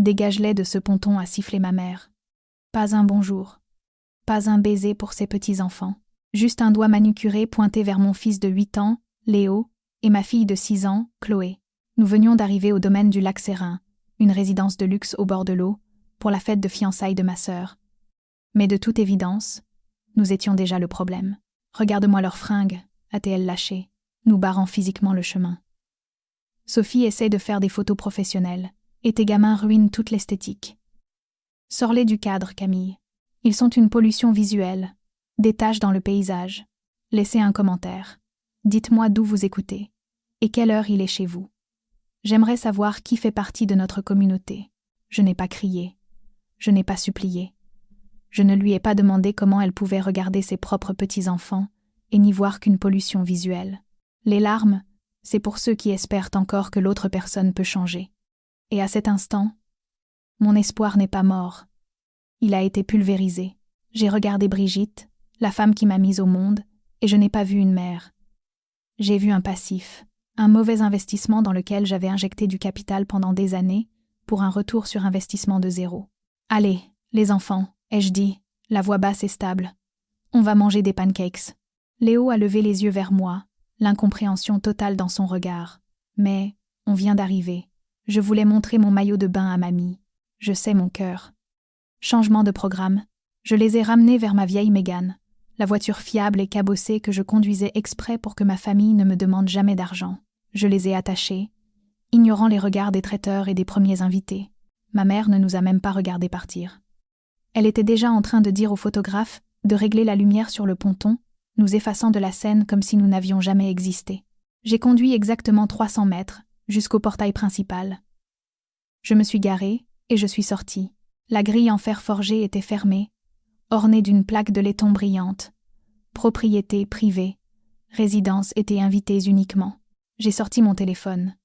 Dégage-les de ce ponton, a sifflé ma mère. Pas un bonjour. Pas un baiser pour ces petits-enfants. Juste un doigt manucuré pointé vers mon fils de 8 ans, Léo, et ma fille de 6 ans, Chloé. Nous venions d'arriver au domaine du lac Serein, une résidence de luxe au bord de l'eau, pour la fête de fiançailles de ma sœur. Mais de toute évidence, nous étions déjà le problème. Regarde-moi leurs fringues, a-t-elle lâché, nous barrant physiquement le chemin. Sophie essaie de faire des photos professionnelles, et tes gamins ruinent toute l'esthétique. Sors-les du cadre, Camille. Ils sont une pollution visuelle, des taches dans le paysage. Laissez un commentaire. Dites-moi d'où vous écoutez, et quelle heure il est chez vous. J'aimerais savoir qui fait partie de notre communauté. Je n'ai pas crié. Je n'ai pas supplié. Je ne lui ai pas demandé comment elle pouvait regarder ses propres petits-enfants et n'y voir qu'une pollution visuelle. Les larmes, c'est pour ceux qui espèrent encore que l'autre personne peut changer. Et à cet instant, mon espoir n'est pas mort. Il a été pulvérisé. J'ai regardé Brigitte, la femme qui m'a mise au monde, et je n'ai pas vu une mère. J'ai vu un passif, un mauvais investissement dans lequel j'avais injecté du capital pendant des années pour un retour sur investissement de 0. Allez, les enfants, ai-je dit, la voix basse et stable. On va manger des pancakes. Léo a levé les yeux vers moi, l'incompréhension totale dans son regard. Mais, on vient d'arriver. Je voulais montrer mon maillot de bain à mamie. Je sais mon cœur. Changement de programme. Je les ai ramenés vers ma vieille Mégane, la voiture fiable et cabossée que je conduisais exprès pour que ma famille ne me demande jamais d'argent. Je les ai attachés, ignorant les regards des traiteurs et des premiers invités. Ma mère ne nous a même pas regardés partir. Elle était déjà en train de dire au photographe de régler la lumière sur le ponton, nous effaçant de la scène comme si nous n'avions jamais existé. J'ai conduit exactement 300 mètres, jusqu'au portail principal. Je me suis garée, et je suis sortie. La grille en fer forgé était fermée, ornée d'une plaque de laiton brillante. Propriété privée. Résidence étaient invités uniquement. J'ai sorti mon téléphone.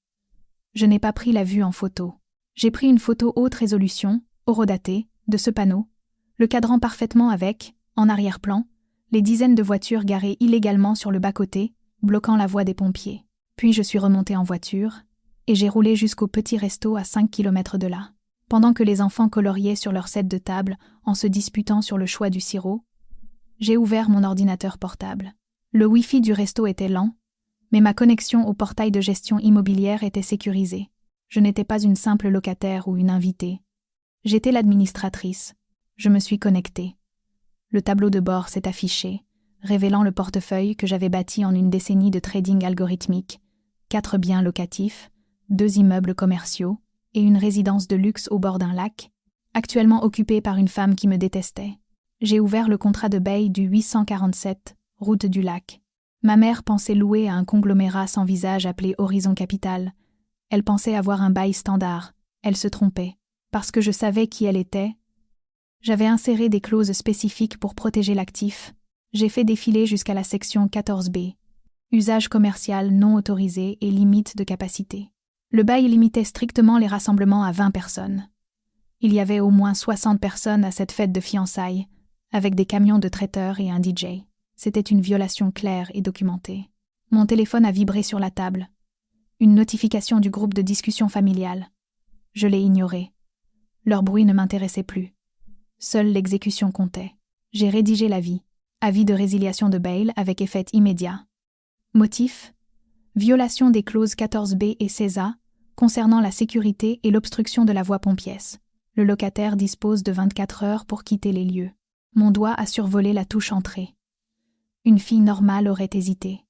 Je n'ai pas pris la vue en photo. J'ai pris une photo haute résolution, horodatée, de ce panneau, le cadran parfaitement avec, en arrière-plan, les dizaines de voitures garées illégalement sur le bas-côté, bloquant la voie des pompiers. Puis je suis remontée en voiture, et j'ai roulé jusqu'au petit resto à 5 km de là. Pendant que les enfants coloriaient sur leur set de table en se disputant sur le choix du sirop, j'ai ouvert mon ordinateur portable. Le Wi-Fi du resto était lent, mais ma connexion au portail de gestion immobilière était sécurisée. Je n'étais pas une simple locataire ou une invitée. J'étais l'administratrice. Je me suis connectée. Le tableau de bord s'est affiché, révélant le portefeuille que j'avais bâti en une décennie de trading algorithmique, 4 biens locatifs, 2 immeubles commerciaux et une résidence de luxe au bord d'un lac, actuellement occupée par une femme qui me détestait. J'ai ouvert le contrat de bail du 847, route du lac. Ma mère pensait louer à un conglomérat sans visage appelé Horizon Capital. Elle pensait avoir un bail standard. Elle se trompait. Parce que je savais qui elle était, j'avais inséré des clauses spécifiques pour protéger l'actif. J'ai fait défiler jusqu'à la section 14B. Usage commercial non autorisé et limite de capacité. Le bail limitait strictement les rassemblements à 20 personnes. Il y avait au moins 60 personnes à cette fête de fiançailles, avec des camions de traiteurs et un DJ. C'était une violation claire et documentée. Mon téléphone a vibré sur la table. Une notification du groupe de discussion familiale. Je l'ai ignoré. Leur bruit ne m'intéressait plus. Seule l'exécution comptait. J'ai rédigé l'avis. Avis de résiliation de bail avec effet immédiat. Motif : violation des clauses 14B et 16A concernant la sécurité et l'obstruction de la voie Pompiès. Le locataire dispose de 24 heures pour quitter les lieux. Mon doigt a survolé la touche entrée. Une fille normale aurait hésité.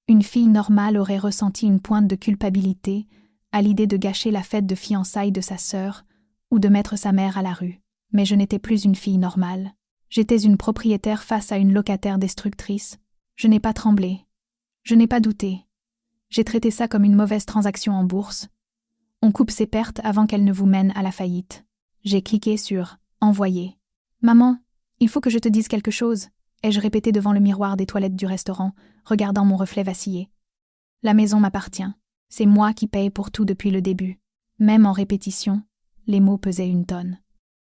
Une fille normale aurait ressenti une pointe de culpabilité à l'idée de gâcher la fête de fiançailles de sa sœur ou de mettre sa mère à la rue. Mais je n'étais plus une fille normale. J'étais une propriétaire face à une locataire destructrice. Je n'ai pas tremblé. Je n'ai pas douté. J'ai traité ça comme une mauvaise transaction en bourse. On coupe ses pertes avant qu'elles ne vous mènent à la faillite. J'ai cliqué sur « Envoyer ». « Maman, il faut que je te dise quelque chose », ai-je répété devant le miroir des toilettes du restaurant, regardant mon reflet vaciller. La maison m'appartient. C'est moi qui paye pour tout depuis le début. Même en répétition, les mots pesaient une tonne.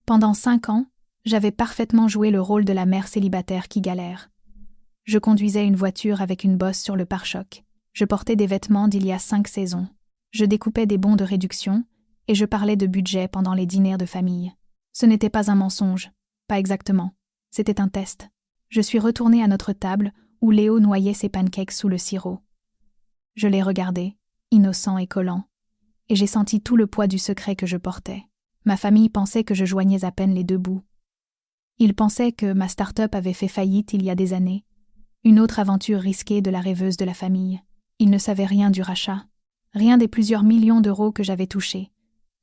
Pendant 5 ans, j'avais parfaitement joué le rôle de la mère célibataire qui galère. Je conduisais une voiture avec une bosse sur le pare-choc. Je portais des vêtements d'il y a 5 saisons. Je découpais des bons de réduction et je parlais de budget pendant les dîners de famille. Ce n'était pas un mensonge, pas exactement. C'était un test. Je suis retournée à notre table où Léo noyait ses pancakes sous le sirop. Je l'ai regardé, innocent et collant, et j'ai senti tout le poids du secret que je portais. Ma famille pensait que je joignais à peine les deux bouts. Ils pensaient que ma start-up avait fait faillite il y a des années, une autre aventure risquée de la rêveuse de la famille. Ils ne savaient rien du rachat, rien des plusieurs millions d'euros que j'avais touchés,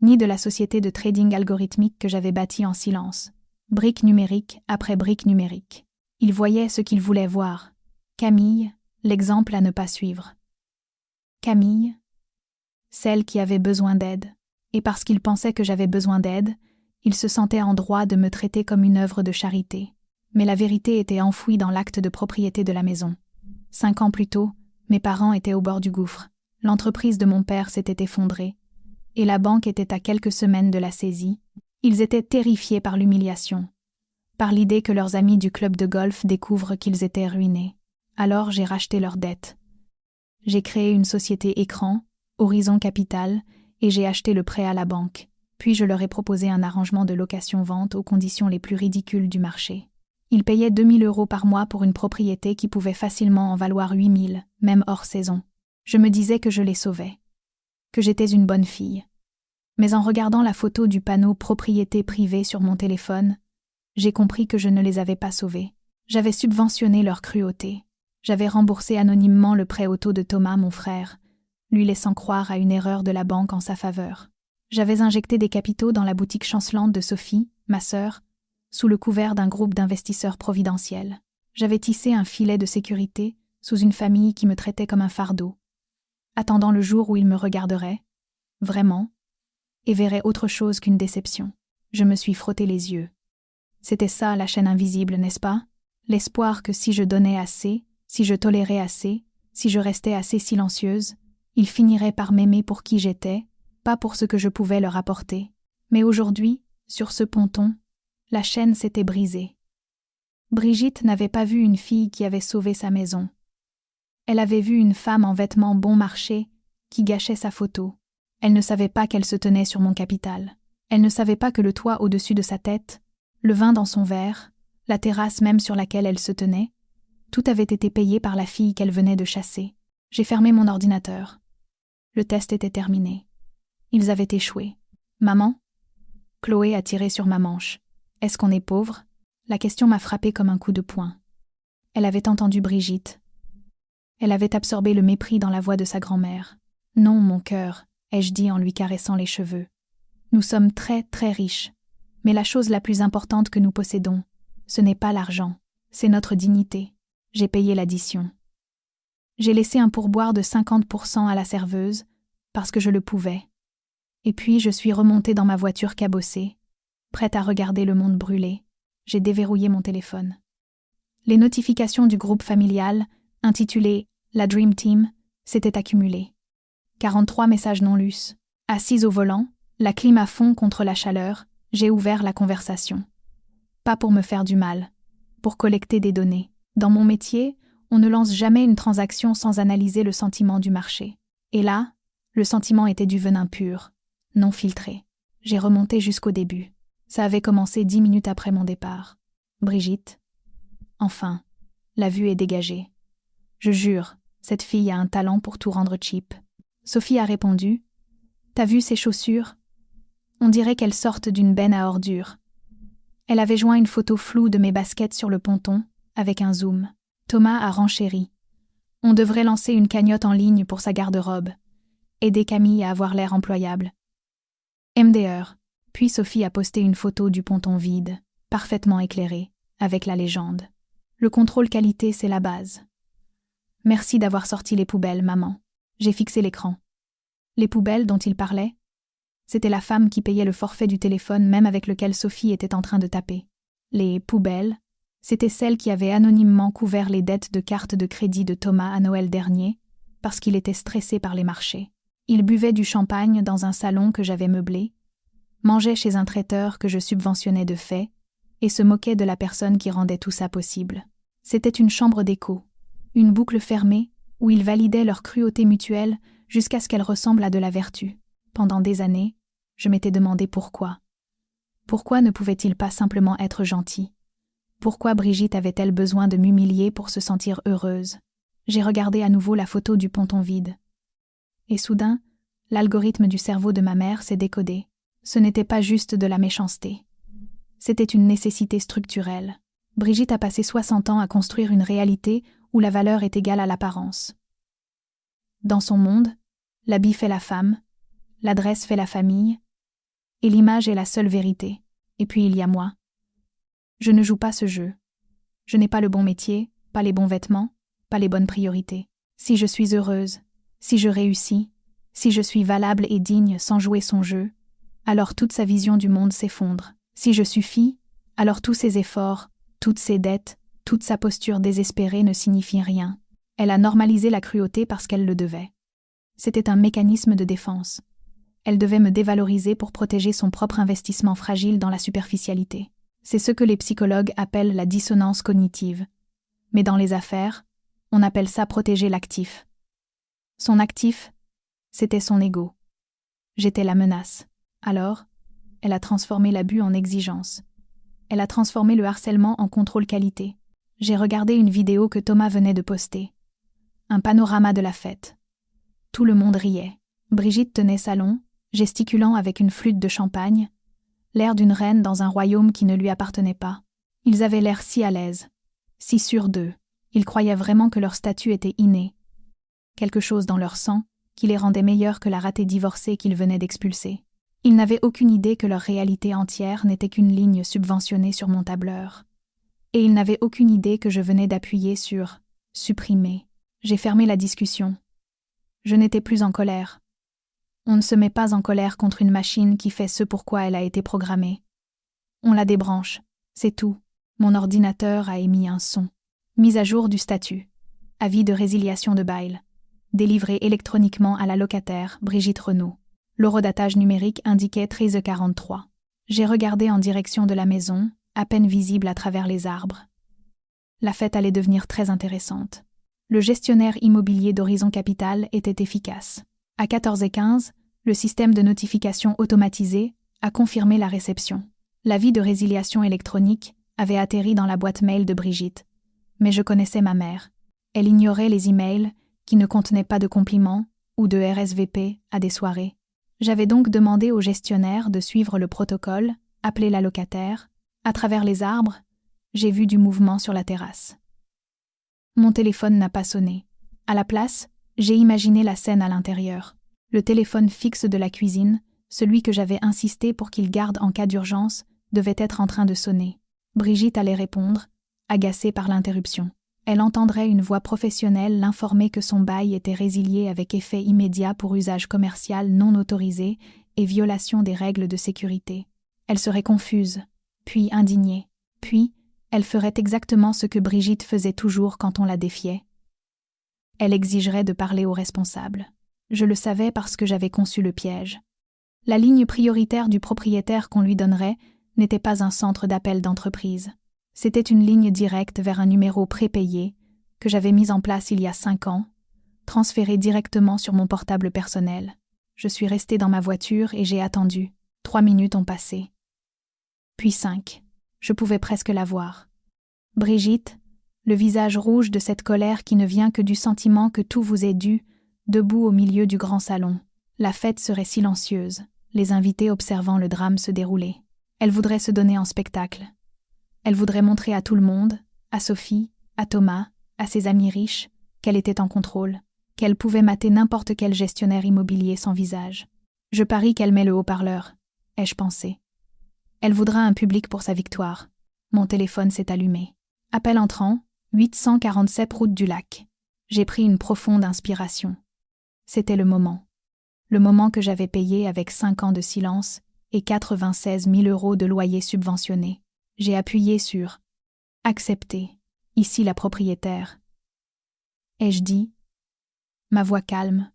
ni de la société de trading algorithmique que j'avais bâtie en silence, brique numérique après brique numérique. Ils voyaient ce qu'ils voulaient voir. Camille, l'exemple à ne pas suivre. Camille, celle qui avait besoin d'aide. Et parce qu'ils pensaient que j'avais besoin d'aide, ils se sentaient en droit de me traiter comme une œuvre de charité. Mais la vérité était enfouie dans l'acte de propriété de la maison. 5 ans plus tôt, mes parents étaient au bord du gouffre. L'entreprise de mon père s'était effondrée, et la banque était à quelques semaines de la saisie. Ils étaient terrifiés par l'humiliation, par l'idée que leurs amis du club de golf découvrent qu'ils étaient ruinés. Alors j'ai racheté leurs dettes. J'ai créé une société écran, Horizon Capital, et j'ai acheté le prêt à la banque. Puis je leur ai proposé un arrangement de location-vente aux conditions les plus ridicules du marché. Ils payaient 2 000 € par mois pour une propriété qui pouvait facilement en valoir 8 000, même hors saison. Je me disais que je les sauvais, que j'étais une bonne fille. Mais en regardant la photo du panneau « Propriété privée » sur mon téléphone, j'ai compris que je ne les avais pas sauvés. J'avais subventionné leur cruauté. J'avais remboursé anonymement le prêt auto de Thomas, mon frère, lui laissant croire à une erreur de la banque en sa faveur. J'avais injecté des capitaux dans la boutique chancelante de Sophie, ma sœur, sous le couvert d'un groupe d'investisseurs providentiels. J'avais tissé un filet de sécurité sous une famille qui me traitait comme un fardeau, attendant le jour où ils me regarderaient, vraiment, et verraient autre chose qu'une déception. Je me suis frotté les yeux. C'était ça la chaîne invisible, n'est-ce pas? L'espoir que si je donnais assez, si je tolérais assez, si je restais assez silencieuse, ils finiraient par m'aimer pour qui j'étais, pas pour ce que je pouvais leur apporter. Mais aujourd'hui, sur ce ponton, la chaîne s'était brisée. Brigitte n'avait pas vu une fille qui avait sauvé sa maison. Elle avait vu une femme en vêtements bon marché qui gâchait sa photo. Elle ne savait pas qu'elle se tenait sur mon capital. Elle ne savait pas que le toit au-dessus de sa tête, le vin dans son verre, la terrasse même sur laquelle elle se tenait, tout avait été payé par la fille qu'elle venait de chasser. J'ai fermé mon ordinateur. Le test était terminé. Ils avaient échoué. Maman? Chloé a tiré sur ma manche. Est-ce qu'on est pauvre? La question m'a frappée comme un coup de poing. Elle avait entendu Brigitte. Elle avait absorbé le mépris dans la voix de sa grand-mère. Non, mon cœur, ai-je dit en lui caressant les cheveux. Nous sommes très, très riches. Mais la chose la plus importante que nous possédons, ce n'est pas l'argent, c'est notre dignité. J'ai payé l'addition. J'ai laissé un pourboire de 50% à la serveuse, parce que je le pouvais. Et puis je suis remontée dans ma voiture cabossée, prête à regarder le monde brûler. J'ai déverrouillé mon téléphone. Les notifications du groupe familial, intitulé « La Dream Team », s'étaient accumulées. 43 messages non lus. Assise au volant, la clim à fond contre la chaleur, j'ai ouvert la conversation. Pas pour me faire du mal, pour collecter des données. Dans mon métier, on ne lance jamais une transaction sans analyser le sentiment du marché. Et là, le sentiment était du venin pur, non filtré. J'ai remonté jusqu'au début. Ça avait commencé 10 minutes après mon départ. Brigitte. Enfin, la vue est dégagée. Je jure, cette fille a un talent pour tout rendre cheap. Sophie a répondu. T'as vu ces chaussures? On dirait qu'elles sortent d'une benne à ordures. Elle avait joint une photo floue de mes baskets sur le ponton, avec un zoom. Thomas a renchéri. On devrait lancer une cagnotte en ligne pour sa garde-robe. Aider Camille à avoir l'air employable. MDR. Puis Sophie a posté une photo du ponton vide, parfaitement éclairé, avec la légende. Le contrôle qualité, c'est la base. Merci d'avoir sorti les poubelles, maman. J'ai fixé l'écran. Les poubelles dont il parlait, c'était la femme qui payait le forfait du téléphone même avec lequel Sophie était en train de taper. Les poubelles, c'était celle qui avait anonymement couvert les dettes de carte de crédit de Thomas à Noël dernier, parce qu'il était stressé par les marchés. Il buvait du champagne dans un salon que j'avais meublé, mangeait chez un traiteur que je subventionnais de fait, et se moquait de la personne qui rendait tout ça possible. C'était une chambre d'écho, une boucle fermée où ils validaient leur cruauté mutuelle jusqu'à ce qu'elle ressemble à de la vertu. Pendant des années, Je m'étais demandé pourquoi. Pourquoi ne pouvait-il pas simplement être gentil? Pourquoi Brigitte avait-elle besoin de m'humilier pour se sentir heureuse? J'ai regardé à nouveau la photo du ponton vide. Et soudain, l'algorithme du cerveau de ma mère s'est décodé. Ce n'était pas juste de la méchanceté. C'était une nécessité structurelle. Brigitte a passé 60 ans à construire une réalité où la valeur est égale à l'apparence. Dans son monde, l'habit fait la femme, l'adresse fait la famille, et l'image est la seule vérité. Et puis il y a moi. Je ne joue pas ce jeu. Je n'ai pas le bon métier, pas les bons vêtements, pas les bonnes priorités. Si je suis heureuse, si je réussis, si je suis valable et digne sans jouer son jeu, alors toute sa vision du monde s'effondre. Si je suffis, alors tous ses efforts, toutes ses dettes, toute sa posture désespérée ne signifient rien. Elle a normalisé la cruauté parce qu'elle le devait. C'était un mécanisme de défense. Elle devait me dévaloriser pour protéger son propre investissement fragile dans la superficialité. C'est ce que les psychologues appellent la dissonance cognitive. Mais dans les affaires, on appelle ça protéger l'actif. Son actif, c'était son ego. J'étais la menace. Alors, elle a transformé l'abus en exigence. Elle a transformé le harcèlement en contrôle qualité. J'ai regardé une vidéo que Thomas venait de poster. Un panorama de la fête. Tout le monde riait. Brigitte tenait salon, gesticulant avec une flûte de champagne, l'air d'une reine dans un royaume qui ne lui appartenait pas. Ils avaient l'air si à l'aise, si sûrs d'eux. Ils croyaient vraiment que leur statut était inné. Quelque chose dans leur sang qui les rendait meilleurs que la ratée divorcée qu'ils venaient d'expulser. Ils n'avaient aucune idée que leur réalité entière n'était qu'une ligne subventionnée sur mon tableur. Et ils n'avaient aucune idée que je venais d'appuyer sur « supprimer ». J'ai fermé la discussion. Je n'étais plus en colère. On ne se met pas en colère contre une machine qui fait ce pour quoi elle a été programmée. On la débranche, c'est tout. Mon ordinateur a émis un son. Mise à jour du statut. Avis de résiliation de bail. Délivré électroniquement à la locataire, Brigitte Renaud. L'horodatage numérique indiquait 13h43. J'ai regardé en direction de la maison, à peine visible à travers les arbres. La fête allait devenir très intéressante. Le gestionnaire immobilier d'Horizon Capital était efficace. À 14h15, le système de notification automatisé a confirmé la réception. L'avis de résiliation électronique avait atterri dans la boîte mail de Brigitte. Mais je connaissais ma mère. Elle ignorait les emails qui ne contenaient pas de compliments ou de RSVP à des soirées. J'avais donc demandé au gestionnaire de suivre le protocole, appeler la locataire. À travers les arbres, j'ai vu du mouvement sur la terrasse. Mon téléphone n'a pas sonné. À la place, j'ai imaginé la scène à l'intérieur. Le téléphone fixe de la cuisine, celui que j'avais insisté pour qu'il garde en cas d'urgence, devait être en train de sonner. Brigitte allait répondre, agacée par l'interruption. Elle entendrait une voix professionnelle l'informer que son bail était résilié avec effet immédiat pour usage commercial non autorisé et violation des règles de sécurité. Elle serait confuse, puis indignée, puis elle ferait exactement ce que Brigitte faisait toujours quand on la défiait. Elle exigerait de parler au responsable. Je le savais parce que j'avais conçu le piège. La ligne prioritaire du propriétaire qu'on lui donnerait n'était pas un centre d'appel d'entreprise. C'était une ligne directe vers un numéro prépayé que j'avais mis en place il y a 5 ans, transféré directement sur mon portable personnel. Je suis restée dans ma voiture et j'ai attendu. 3 minutes ont passé. Puis 5. Je pouvais presque la voir. Brigitte, le visage rouge de cette colère qui ne vient que du sentiment que tout vous est dû, debout au milieu du grand salon. La fête serait silencieuse, les invités observant le drame se dérouler. Elle voudrait se donner en spectacle. Elle voudrait montrer à tout le monde, à Sophie, à Thomas, à ses amis riches, qu'elle était en contrôle, qu'elle pouvait mater n'importe quel gestionnaire immobilier sans visage. Je parie qu'elle met le haut-parleur, ai-je pensé. Elle voudra un public pour sa victoire. Mon téléphone s'est allumé. Appel entrant, 847 route du Lac. J'ai pris une profonde inspiration. C'était le moment. Le moment que j'avais payé avec 5 ans de silence et 96 000 € de loyer subventionné. J'ai appuyé sur « Accepter », ici la propriétaire. Ai-je dit, ma voix calme,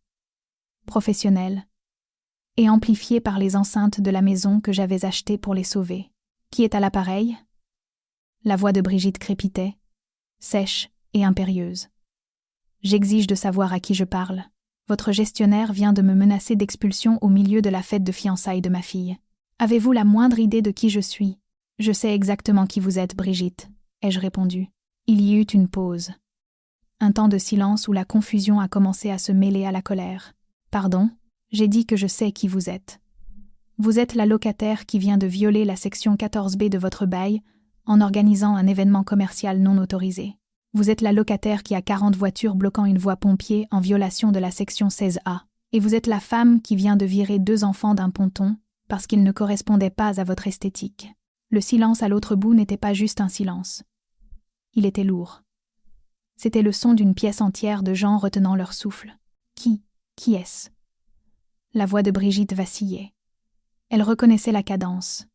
professionnelle, et amplifiée par les enceintes de la maison que j'avais achetée pour les sauver. Qui est à l'appareil ? La voix de Brigitte crépitait, sèche et impérieuse. J'exige de savoir à qui je parle. Votre gestionnaire vient de me menacer d'expulsion au milieu de la fête de fiançailles de ma fille. Avez-vous la moindre idée de qui je suis ? Je sais exactement qui vous êtes, Brigitte, ai-je répondu. Il y eut une pause. Un temps de silence où la confusion a commencé à se mêler à la colère. Pardon, j'ai dit que je sais qui vous êtes. Vous êtes la locataire qui vient de violer la section 14B de votre bail en organisant un événement commercial non autorisé. Vous êtes la locataire qui a 40 voitures bloquant une voie pompier en violation de la section 16A. Et vous êtes la femme qui vient de virer 2 enfants d'un ponton parce qu'ils ne correspondaient pas à votre esthétique. Le silence à l'autre bout n'était pas juste un silence. Il était lourd. C'était le son d'une pièce entière de gens retenant leur souffle. Qui est-ce ? La voix de Brigitte vacillait. Elle reconnaissait la cadence.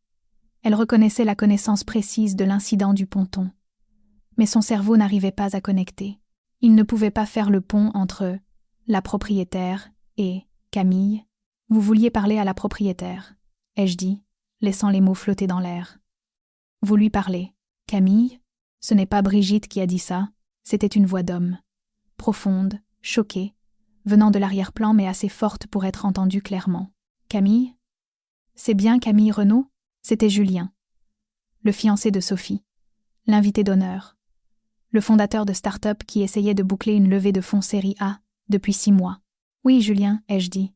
Elle reconnaissait la connaissance précise de l'incident du ponton. Mais son cerveau n'arrivait pas à connecter. Il ne pouvait pas faire le pont entre la propriétaire et Camille. Vous vouliez parler à la propriétaire, ai-je dit, laissant les mots flotter dans l'air. Vous lui parlez. Camille ? Ce n'est pas Brigitte qui a dit ça, c'était une voix d'homme. Profonde, choquée, venant de l'arrière-plan mais assez forte pour être entendue clairement. Camille ? C'est bien Camille Renaud ? C'était Julien. Le fiancé de Sophie. L'invité d'honneur. Le fondateur de start-up qui essayait de boucler une levée de fonds série A depuis 6 mois. Oui, Julien, ai-je dit.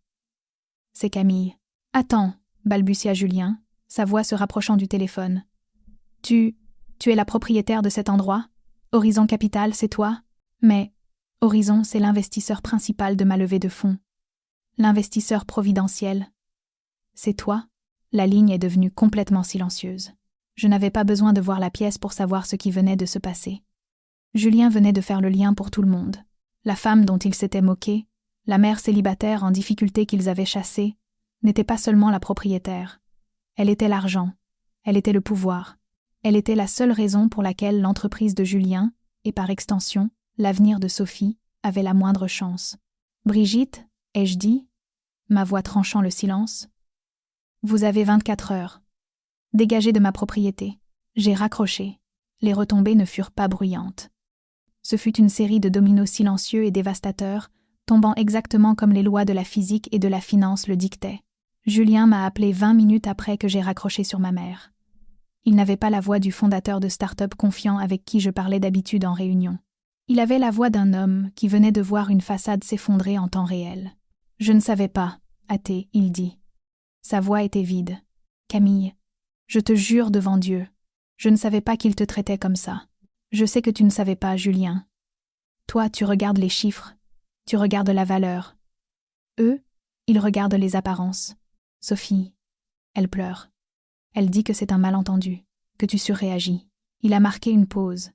C'est Camille. Attends, balbutia Julien, sa voix se rapprochant du téléphone. Tu es la propriétaire de cet endroit ? Horizon Capital, c'est toi ? Mais Horizon, c'est l'investisseur principal de ma levée de fonds. L'investisseur providentiel. C'est toi ? La ligne est devenue complètement silencieuse. Je n'avais pas besoin de voir la pièce pour savoir ce qui venait de se passer. Julien venait de faire le lien pour tout le monde. La femme dont il s'était moqué, la mère célibataire en difficulté qu'ils avaient chassée, n'était pas seulement la propriétaire. Elle était l'argent. Elle était le pouvoir. Elle était la seule raison pour laquelle l'entreprise de Julien, et par extension, l'avenir de Sophie, avait la moindre chance. Brigitte, ai-je dit, ma voix tranchant le silence. Vous avez 24 heures. Dégagez de ma propriété. J'ai raccroché. Les retombées ne furent pas bruyantes. Ce fut une série de dominos silencieux et dévastateurs, tombant exactement comme les lois de la physique et de la finance le dictaient. Julien m'a appelé 20 minutes après que j'ai raccroché sur ma mère. Il n'avait pas la voix du fondateur de start-up confiant avec qui je parlais d'habitude en réunion. Il avait la voix d'un homme qui venait de voir une façade s'effondrer en temps réel. Je ne savais pas, athée, il dit. Sa voix était vide. Camille, je te jure devant Dieu, je ne savais pas qu'il te traitait comme ça. Je sais que tu ne savais pas, Julien. Toi, tu regardes les chiffres, tu regardes la valeur. Eux, ils regardent les apparences. Sophie, elle pleure. Elle dit que c'est un malentendu, que tu surréagis. Il a marqué une pause,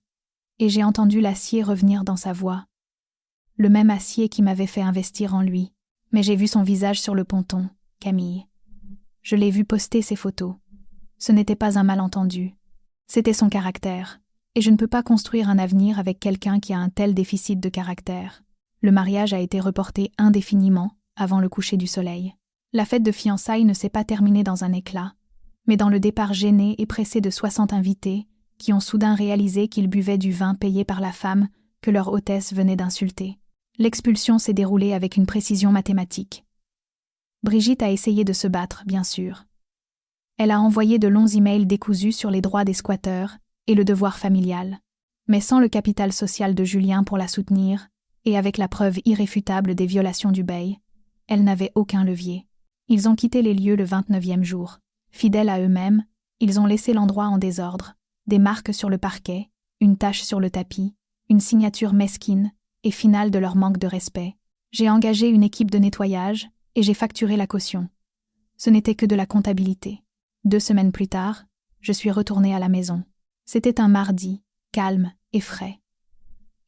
et j'ai entendu l'acier revenir dans sa voix. Le même acier qui m'avait fait investir en lui. Mais j'ai vu son visage sur le ponton, Camille. Je l'ai vu poster ses photos. Ce n'était pas un malentendu. C'était son caractère. Et je ne peux pas construire un avenir avec quelqu'un qui a un tel déficit de caractère. Le mariage a été reporté indéfiniment avant le coucher du soleil. La fête de fiançailles ne s'est pas terminée dans un éclat, mais dans le départ gêné et pressé de 60 invités qui ont soudain réalisé qu'ils buvaient du vin payé par la femme que leur hôtesse venait d'insulter. L'expulsion s'est déroulée avec une précision mathématique. Brigitte a essayé de se battre, bien sûr. Elle a envoyé de longs emails décousus sur les droits des squatteurs et le devoir familial, mais sans le capital social de Julien pour la soutenir, et avec la preuve irréfutable des violations du bail, elle n'avait aucun levier. Ils ont quitté les lieux le 29e jour. Fidèles à eux-mêmes, ils ont laissé l'endroit en désordre, des marques sur le parquet, une tache sur le tapis, une signature mesquine et finale de leur manque de respect. J'ai engagé une équipe de nettoyage et j'ai facturé la caution. Ce n'était que de la comptabilité. 2 semaines plus tard, je suis retournée à la maison. C'était un mardi, calme et frais.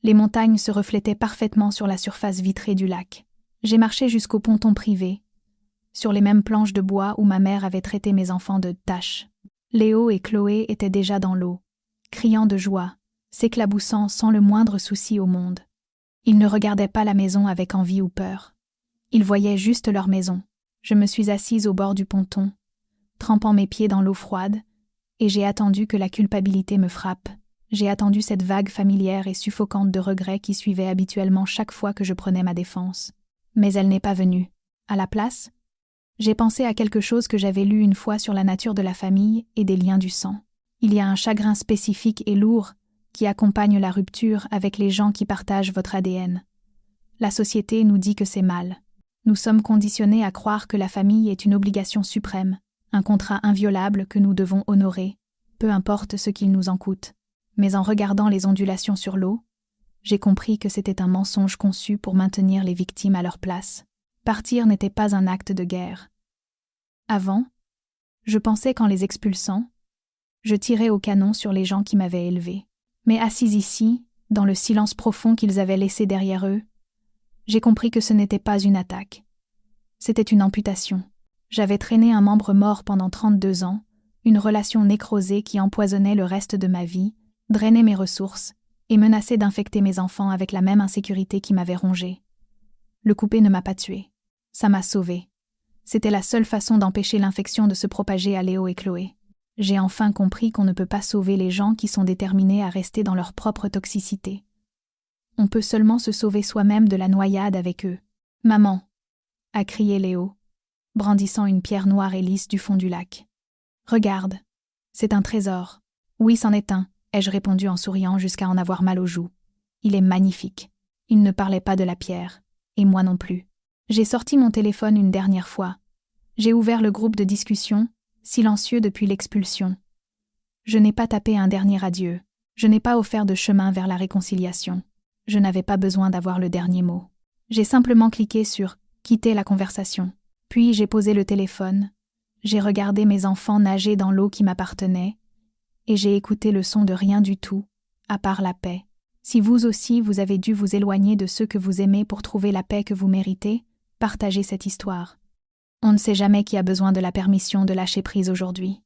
Les montagnes se reflétaient parfaitement sur la surface vitrée du lac. J'ai marché jusqu'au ponton privé, sur les mêmes planches de bois où ma mère avait traité mes enfants de taches. Léo et Chloé étaient déjà dans l'eau, criant de joie, s'éclaboussant sans le moindre souci au monde. Ils ne regardaient pas la maison avec envie ou peur. Ils voyaient juste leur maison. Je me suis assise au bord du ponton, trempant mes pieds dans l'eau froide, et j'ai attendu que la culpabilité me frappe. J'ai attendu cette vague familière et suffocante de regrets qui suivait habituellement chaque fois que je prenais ma défense. Mais elle n'est pas venue. À la place, j'ai pensé à quelque chose que j'avais lu une fois sur la nature de la famille et des liens du sang. Il y a un chagrin spécifique et lourd qui accompagne la rupture avec les gens qui partagent votre ADN. La société nous dit que c'est mal. Nous sommes conditionnés à croire que la famille est une obligation suprême, un contrat inviolable que nous devons honorer, peu importe ce qu'il nous en coûte. Mais en regardant les ondulations sur l'eau, j'ai compris que c'était un mensonge conçu pour maintenir les victimes à leur place. Partir n'était pas un acte de guerre. Avant, je pensais qu'en les expulsant, je tirais au canon sur les gens qui m'avaient élevé. Mais assis ici, dans le silence profond qu'ils avaient laissé derrière eux, j'ai compris que ce n'était pas une attaque. C'était une amputation. J'avais traîné un membre mort pendant 32 ans, une relation nécrosée qui empoisonnait le reste de ma vie, drainait mes ressources et menaçait d'infecter mes enfants avec la même insécurité qui m'avait rongée. Le couper ne m'a pas tué. Ça m'a sauvée. C'était la seule façon d'empêcher l'infection de se propager à Léo et Chloé. J'ai enfin compris qu'on ne peut pas sauver les gens qui sont déterminés à rester dans leur propre toxicité. On peut seulement se sauver soi-même de la noyade avec eux. « Maman !» a crié Léo, brandissant une pierre noire et lisse du fond du lac. « Regarde, c'est un trésor. »« Oui, c'en est un, » ai-je répondu en souriant jusqu'à en avoir mal aux joues. « Il est magnifique. » Il ne parlait pas de la pierre, et moi non plus. J'ai sorti mon téléphone une dernière fois. J'ai ouvert le groupe de discussion, silencieux depuis l'expulsion. Je n'ai pas tapé un dernier adieu. Je n'ai pas offert de chemin vers la réconciliation. Je n'avais pas besoin d'avoir le dernier mot. J'ai simplement cliqué sur « Quitter la conversation ». Puis j'ai posé le téléphone. J'ai regardé mes enfants nager dans l'eau qui m'appartenait et j'ai écouté le son de rien du tout, à part la paix. Si vous aussi vous avez dû vous éloigner de ceux que vous aimez pour trouver la paix que vous méritez, partagez cette histoire. On ne sait jamais qui a besoin de la permission de lâcher prise aujourd'hui.